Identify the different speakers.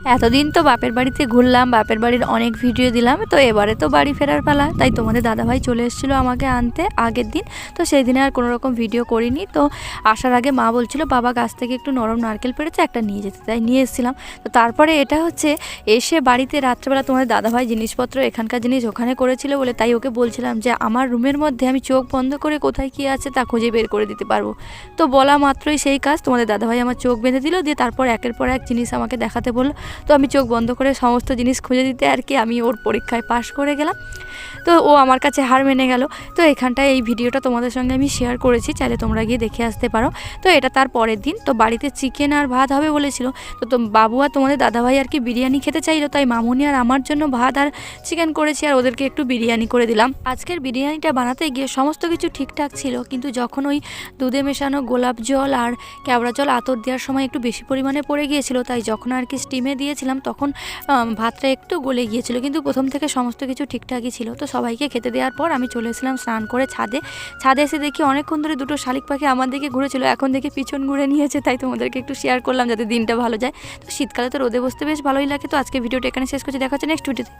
Speaker 1: এতদিন তো বাপের বাড়িতে ঘুরলাম, বাপের বাড়ির অনেক ভিডিও দিলাম, তো এবারে তো বাড়ি ফেরার পালা। তাই তোমাদের দাদাভাই চলে এসেছিলো আমাকে আনতে আগের দিন, তো সেই দিনে আর কোনো রকম ভিডিও করিনি। তো আসার আগে মা বলছিল বাবা গাছ থেকে একটু নরম নারকেল পেড়েছে, একটা নিয়ে যেতে, তাই নিয়ে এসেছিলাম। তো তারপরে এটা হচ্ছে এসে বাড়িতে রাত্রেবেলা তোমাদের দাদাভাই জিনিসপত্র এখানকার জিনিস ওখানে করেছিল বলে, তাই ওকে বলছিলাম যে আমার রুমের মধ্যে আমি চোখ বন্ধ করে কোথায় কী আছে তা খুঁজে বের করে দিতে পারবো। তো বলা মাত্রই সেই কাজ, তোমাদের দাদাভাই আমার চোখ বেঁধে দিল, দিয়ে তারপর একের পর এক জিনিস আমাকে দেখাতে বললো। তো আমি চোখ বন্ধ করে সমস্ত জিনিস খুঁজে দিতে আর কি আমি ওর পরীক্ষায় পাশ করে গেলাম। তো ও আমার কাছে হার মেনে গেল। তো এখানটায় এই ভিডিওটা তোমাদের সঙ্গে আমি শেয়ার করেছি, চাইলে তোমরা গিয়ে দেখে আসতে পারো। তো এটা তার পরের দিন, তো বাড়িতে চিকেন আর ভাত হবে বলেছিল। তো বাবু আর তোমাদের দাদাভাই আর কি বিরিয়ানি খেতে চাইলো, তাই মামুনি আর আমার জন্য ভাত আর চিকেন করেছি, আর ওদেরকে একটু বিরিয়ানি করে দিলাম। আজকের বিরিয়ানিটা বানাতে গিয়ে সমস্ত কিছু ঠিকঠাক ছিল, কিন্তু যখন ওই দুধে মেশানো গোলাপ জল আর কেওড়া জল আতর দেওয়ার সময় একটু বেশি পরিমাণে পড়ে গিয়েছিল, তাই যখন আর কি স্টিমে দিয়েছিলাম তখন ভাতটা একটু গলে গিয়েছিল, কিন্তু প্রথম থেকে সমস্ত কিছু ঠিকঠাকই ছিল। তো সবাইকে খেতে দেওয়ার পর আমি চলে এসেছিলাম স্নান করে ছাদে। ছাদে এসে দেখি অনেকক্ষণ ধরে দুটো শালিক পাখি আমার দিকে ঘুরেছিল, এখন দেখি পিছন ঘুরে নিয়েছে, তাই তোমাদেরকে একটু শেয়ার করলাম যাতে দিনটা ভালো যায়। তো শীতকালে তো রোদে বসতে বেশ ভালোই লাগে। তো আজকে ভিডিওটা এখানে শেষ করছি, দেখা হচ্ছে নেক্সট ভিডিওতে।